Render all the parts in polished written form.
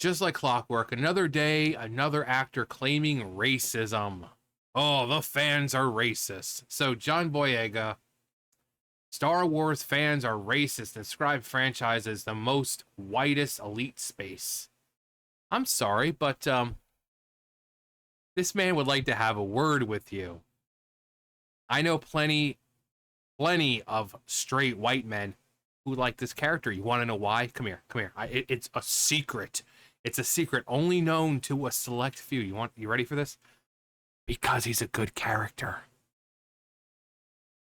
Just like clockwork, another day, another actor claiming racism. Oh, the fans are racist. So, John Boyega, Star Wars fans are racist and describe franchise as the most whitest elite space. I'm sorry, but this man would like to have a word with you. I know plenty of straight white men who like this character. You want to know why? Come here, come here. It's a secret. It's a secret only known to a select few. You ready for this? Because he's a good character.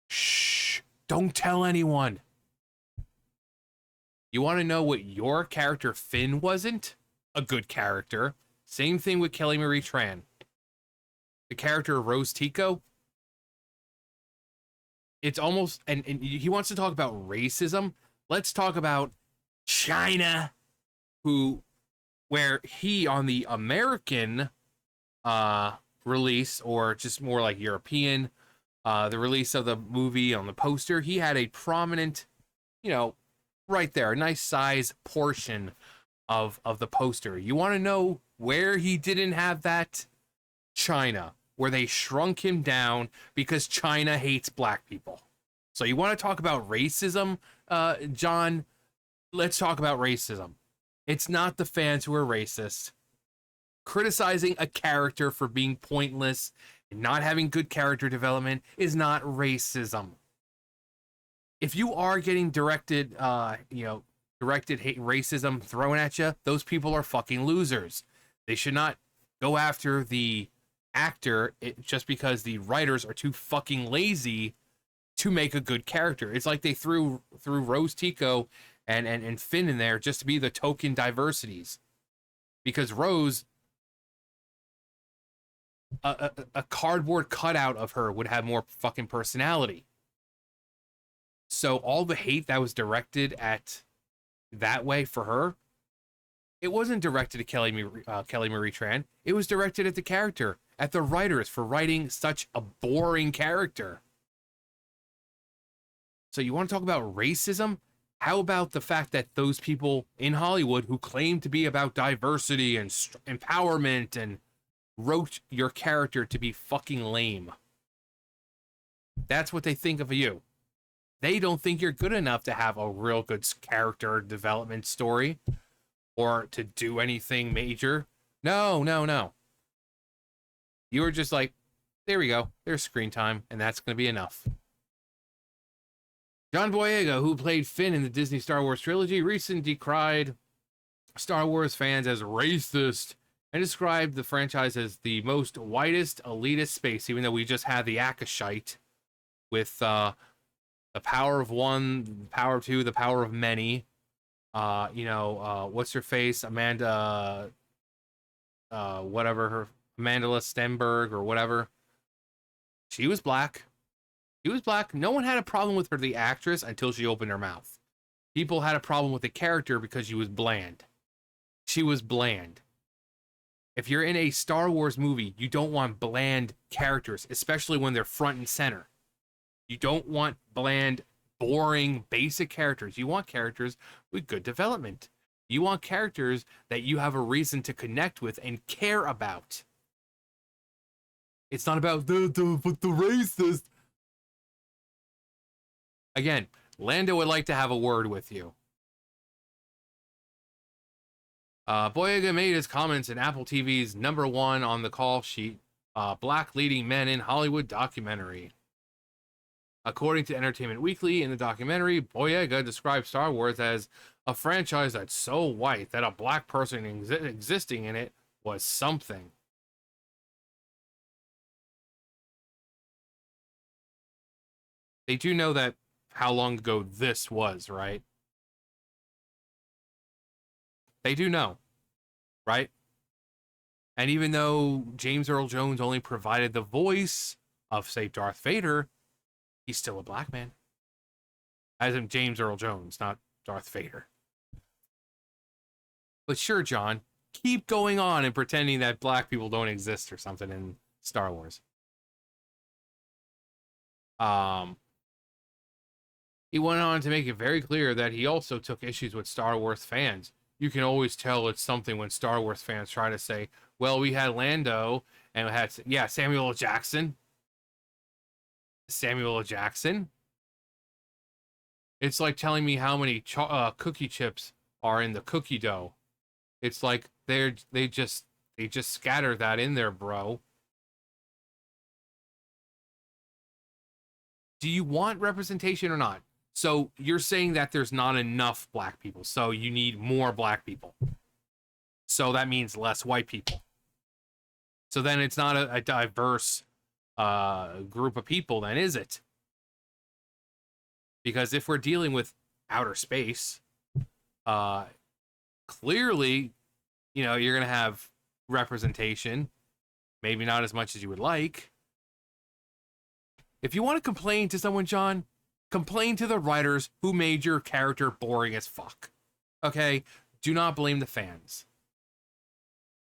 Shh. Don't tell anyone. You want to know what your character Finn wasn't? A good character. Same thing with Kelly Marie Tran. The character Rose Tico. It's almost, and he wants to talk about racism. Let's talk about China, where he on the American release, or just more like European, the release of the movie on the poster, he had a prominent, right there, a nice size portion of the poster. You want to know where he didn't have that? China, where they shrunk him down because China hates black people. So you want to talk about racism, John? Let's talk about racism. It's not the fans who are racist. Criticizing a character for being pointless and not having good character development is not racism. If you are getting directed hate racism thrown at you, those people are fucking losers. They should not go after the actor just because the writers are too fucking lazy to make a good character. It's like they threw Rose Tico and Finn in there just to be the token diversities. Because Rose, a cardboard cutout of her would have more fucking personality. So all the hate that was directed at that way for her, it wasn't directed to Kelly Marie Tran. It was directed at the character, at the writers for writing such a boring character. So you want to talk about racism? How about the fact that those people in Hollywood who claim to be about diversity and empowerment and wrote your character to be fucking lame? That's what they think of you. They don't think you're good enough to have a real good character development story or to do anything major. No. You were just like, there we go. There's screen time, and that's going to be enough. John Boyega, who played Finn in the Disney Star Wars trilogy, recently decried Star Wars fans as racist and described the franchise as the most whitest, elitist space, even though we just had the Akashite with the power of one, the power of two, the power of many. What's her face? Amanda, Amandla Stenberg or whatever. She was black. No one had a problem with her, the actress, until she opened her mouth. People had a problem with the character because she was bland. She was bland. If you're in a Star Wars movie, you don't want bland characters, especially when they're front and center. You don't want bland, boring, basic characters. You want characters with good development. You want characters that you have a reason to connect with and care about. It's not about the racist. Again, Lando would like to have a word with you. Boyega made his comments in Apple TV's #1 on the call sheet, Black Leading Men in Hollywood documentary. According to Entertainment Weekly, in the documentary, Boyega described Star Wars as a franchise that's so white that a black person existing in it was something. They do know that how long ago this was, right? They do know, right? And even though James Earl Jones only provided the voice of, say, Darth Vader, he's still a black man. As in James Earl Jones, not Darth Vader. But sure, John, keep going on and pretending that black people don't exist or something in Star Wars. He went on to make it very clear that he also took issues with Star Wars fans you can always tell it's something when Star Wars fans try to say, well, we had Lando and we had, yeah, Samuel L. Jackson. Samuel L. Jackson. It's like telling me how many cookie chips are in the cookie dough. It's like they just scatter that in there, bro. Do you want representation or not? So you're saying that there's not enough black people, so you need more black people. So that means less white people. So then it's not a diverse group of people, then, is it? Because if we're dealing with outer space, clearly, you know, you're going to have representation, maybe not as much as you would like. If you want to complain to someone, John, complain to the writers who made your character boring as fuck. Okay? Do not blame the fans.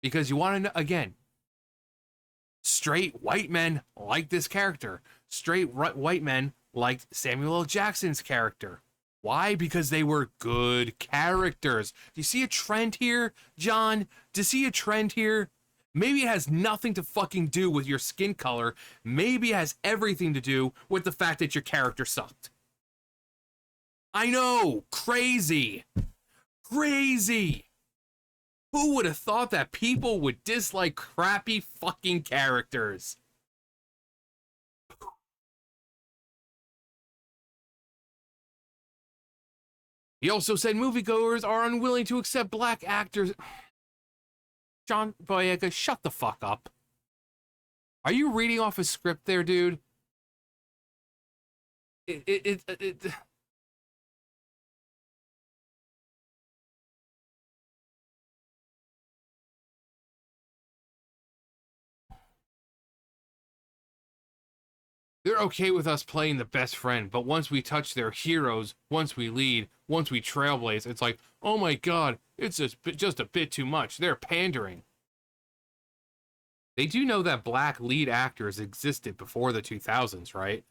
Because you want to know, again, straight white men like this character. Straight white men liked Samuel L. Jackson's character. Why? Because they were good characters. Do you see a trend here, John? Do you see a trend here? Maybe it has nothing to fucking do with your skin color. Maybe it has everything to do with the fact that your character sucked. I know! Crazy! Crazy! Who would have thought that people would dislike crappy fucking characters? He also said moviegoers are unwilling to accept black actors. John Boyega, shut the fuck up. Are you reading off a script there, dude? They're okay with us playing the best friend, but once we touch their heroes, once we lead, once we trailblaze, it's like, oh my god, it's just a bit too much. They're pandering. They do know that black lead actors existed before the 2000s, right?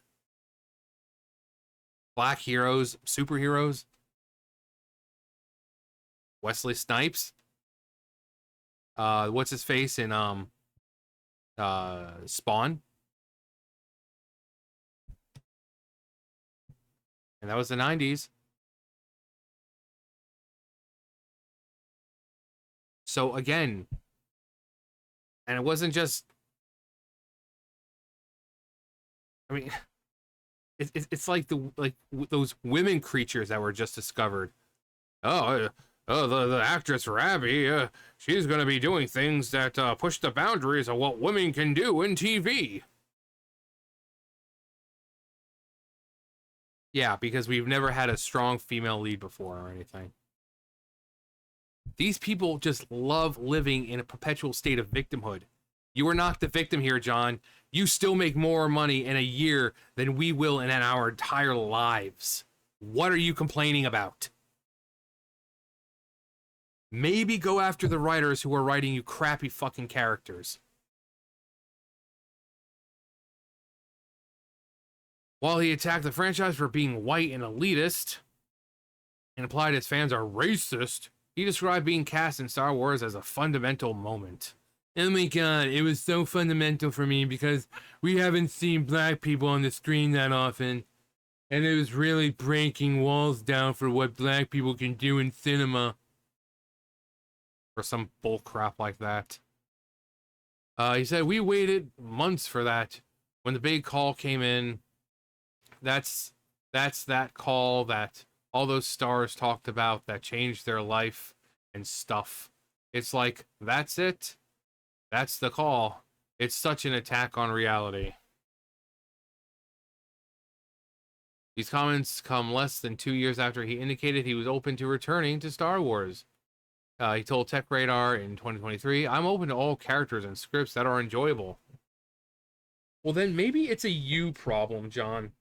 Black heroes, superheroes. Wesley Snipes. What's his face in Spawn? And that was the 90s. So again, and it wasn't just, I mean, it's like those women creatures that were just discovered. The actress Rabi, she's going to be doing things that push the boundaries of what women can do in TV. Yeah, because we've never had a strong female lead before or anything. These people just love living in a perpetual state of victimhood. You are not the victim here, John. You still make more money in a year than we will in our entire lives. What are you complaining about? Maybe go after the writers who are writing you crappy fucking characters. While he attacked the franchise for being white and elitist, and implied his fans are racist, he described being cast in Star Wars as a fundamental moment. Oh my god, it was so fundamental for me because we haven't seen black people on the screen that often. And it was really breaking walls down for what black people can do in cinema. Or some bull crap like that. He said, we waited months for that. When the big call came in, that's that call that all those stars talked about that changed their life and stuff. It's like, that's it. That's the call. It's such an attack on reality. These comments come less than 2 years after he indicated he was open to returning to Star Wars. He told Tech Radar in 2023, I'm open to all characters and scripts that are enjoyable. Well, then maybe it's a you problem, John.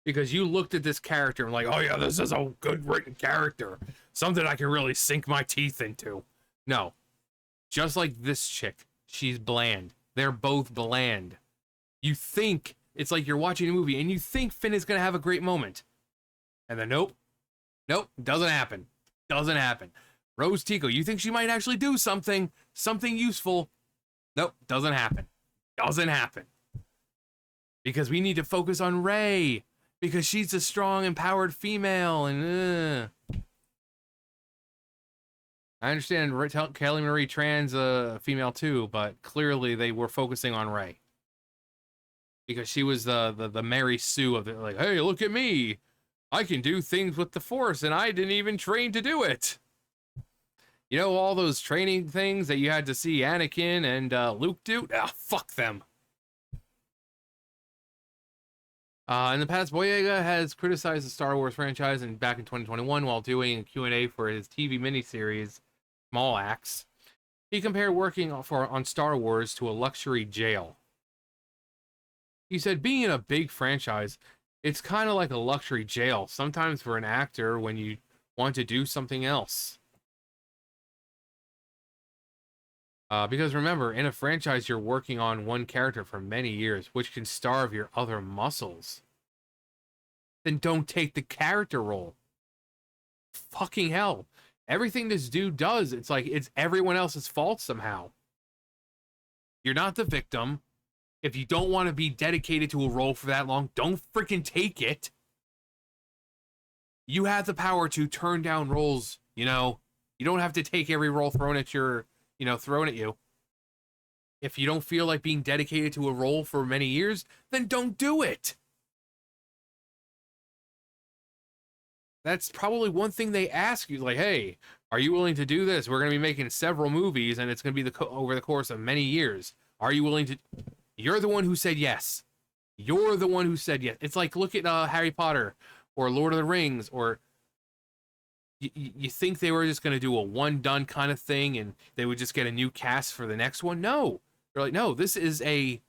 Because you looked at this character and like, oh yeah, this is a good written character. Something I can really sink my teeth into. No. Just like this chick. She's bland. They're both bland. You think, it's like you're watching a movie and you think Finn is going to have a great moment. And then nope. Nope. Doesn't happen. Doesn't happen. Rose Tico, you think she might actually do something useful? Nope, doesn't happen. Doesn't happen. Because we need to focus on Rey. Because she's a strong, empowered female, and I understand Kelly Marie Tran's a female too, but clearly they were focusing on Rey. Because she was the Mary Sue of it, like, hey, look at me. I can do things with the Force, and I didn't even train to do it. You know, all those training things that you had to see Anakin and Luke do? Ah, fuck them. In the past, Boyega has criticized the Star Wars franchise, and back in 2021, while doing a Q&A for his TV miniseries, Small Axe, he compared working on Star Wars to a luxury jail. He said, being in a big franchise, it's kind of like a luxury jail, sometimes for an actor when you want to do something else. Because remember, in a franchise, you're working on one character for many years, which can starve your other muscles. Then don't take the character role. Fucking hell. Everything this dude does, it's like it's everyone else's fault somehow. You're not the victim. If you don't want to be dedicated to a role for that long, don't freaking take it. You have the power to turn down roles, you know. You don't have to take every role thrown at you. If you don't feel like being dedicated to a role for many years, then don't do it. That's probably one thing they ask you, like, hey, are you willing to do this? We're going to be making several movies, and it's going to be over the course of many years. Are you willing to... You're the one who said yes. You're the one who said yes. It's like, look at Harry Potter, or Lord of the Rings, or... You think they were just going to do a one-done kind of thing, and they would just get a new cast for the next one? No. They're like, no, this is the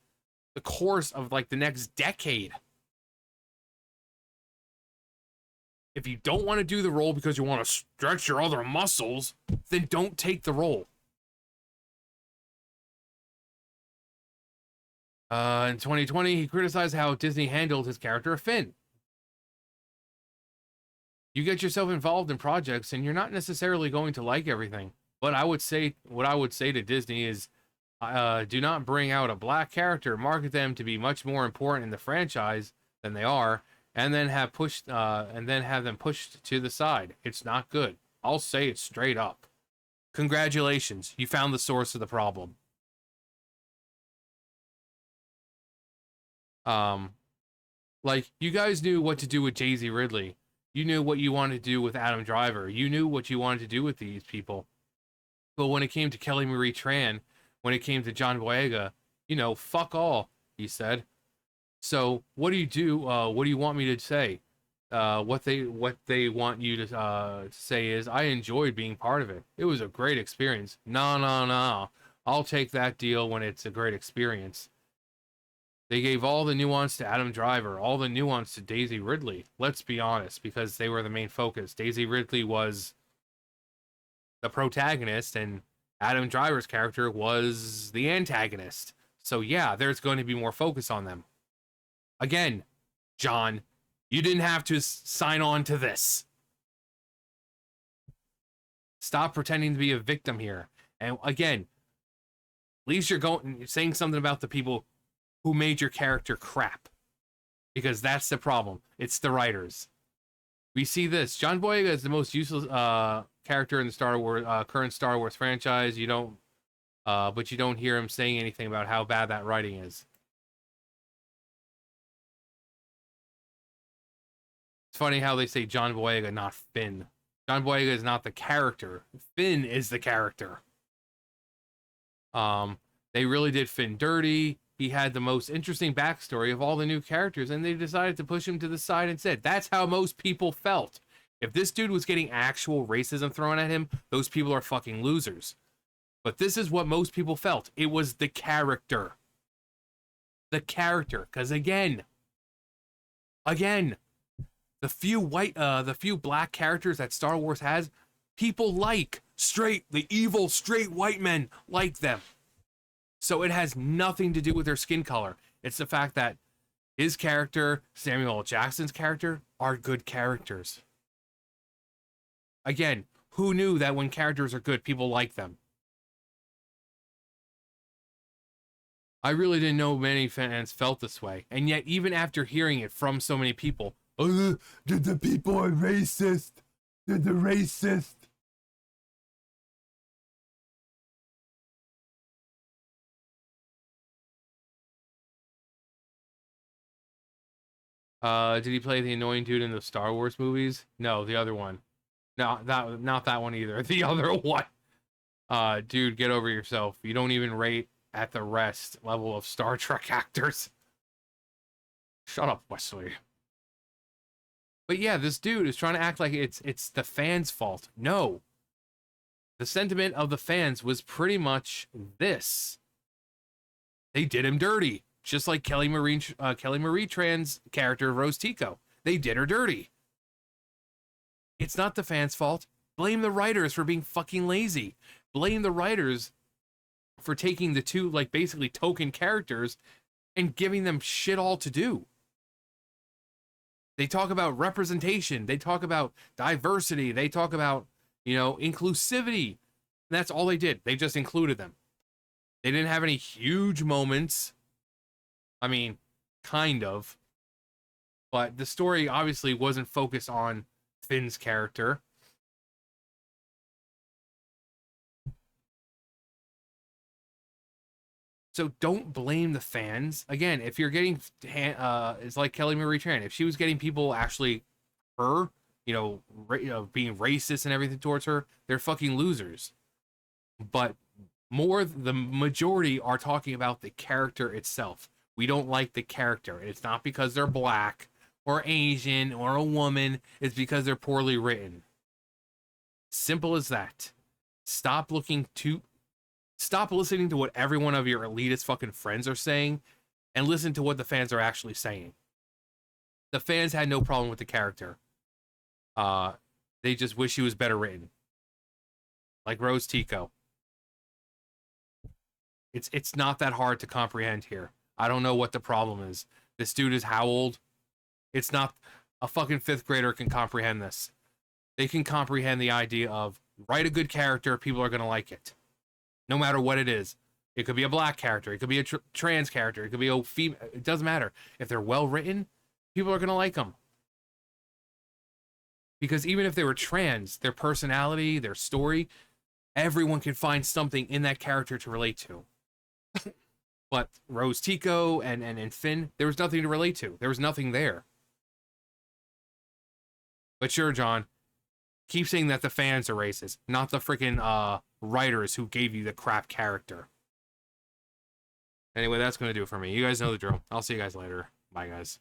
course of, like, the next decade. If you don't want to do the role because you want to stretch your other muscles, then don't take the role. In 2020, he criticized how Disney handled his character of Finn. You get yourself involved in projects and you're not necessarily going to like everything. But what I would say to Disney is, do not bring out a black character, market them to be much more important in the franchise than they are, and then have them pushed to the side. It's not good. I'll say it straight up. Congratulations, you found the source of the problem. Like, you guys knew what to do with Daisy Ridley. You knew what you wanted to do with Adam Driver. You knew what you wanted to do with these people. But when it came to Kelly Marie Tran, when it came to John Boyega, fuck all, he said. So what do you do? What do you want me to say? What they want you to say is, I enjoyed being part of it. It was a great experience. No. I'll take that deal when it's a great experience. They gave all the nuance to Adam Driver, all the nuance to Daisy Ridley. Let's be honest, because they were the main focus. Daisy Ridley was the protagonist, and Adam Driver's character was the antagonist. So yeah, there's going to be more focus on them. Again, John, you didn't have to sign on to this. Stop pretending to be a victim here. And again, at least you're saying something about the people who made your character crap. Because that's the problem. It's the writers. We see this. John Boyega is the most useless character in the current Star Wars franchise. But you don't hear him saying anything about how bad that writing is. It's funny how they say John Boyega, not Finn. John Boyega is not the character. Finn is the character. They really did Finn dirty. He had the most interesting backstory of all the new characters, and they decided to push him to the side and said, that's how most people felt. If this dude was getting actual racism thrown at him, those people are fucking losers. But this is what most people felt. It was the character. The character. Because again, the few black characters that Star Wars has, people like the evil straight white men like them. So it has nothing to do with their skin color. It's the fact that his character, Samuel L. Jackson's character, are good characters. Again, Who knew that when characters are good, people like them? I really didn't know many fans felt this way. And yet, even after hearing it from so many people, oh, the people are racist. They're the racist. Did he play the annoying dude in the Star Wars movies? No, the other one. No, not that one either. The other one. Dude, get over yourself. You don't even rate at the rest level of Star Trek actors. Shut up, Wesley. But yeah, this dude is trying to act like it's the fans' fault. No. The sentiment of the fans was pretty much this. They did him dirty. Just like Kelly Marie Tran's character, Rose Tico. They did her dirty. It's not the fans' fault. Blame the writers for being fucking lazy. Blame the writers for taking the two, like, basically token characters and giving them shit all to do. They talk about representation. They talk about diversity. They talk about, inclusivity. And that's all they did. They just included them. They didn't have any huge moments. I mean, kind of. But the story obviously wasn't focused on Finn's character. So don't blame the fans. Again, if you're getting, it's like Kelly Marie Tran. If she was getting people actually, her, being racist and everything towards her, they're fucking losers. But the majority are talking about the character itself. We don't like the character. It's not because they're black or Asian or a woman. It's because they're poorly written. Simple as that. Stop listening to what every one of your elitist fucking friends are saying and listen to what the fans are actually saying. The fans had no problem with the character. They just wish he was better written. Like Rose Tico. It's not that hard to comprehend here. I don't know what the problem is. This dude is how old? It's not a fucking 5th grader can comprehend this. They can comprehend the idea of write a good character, people are going to like it. No matter what it is. It could be a black character. It could be a trans character. It could be a female. It doesn't matter. If they're well written, people are going to like them. Because even if they were trans, their personality, their story, everyone can find something in that character to relate to. But Rose Tico and Finn, there was nothing to relate to. There was nothing there. But sure, John, keep saying that the fans are racist, not the freaking writers who gave you the crap character. Anyway, that's going to do it for me. You guys know the drill. I'll see you guys later. Bye, guys.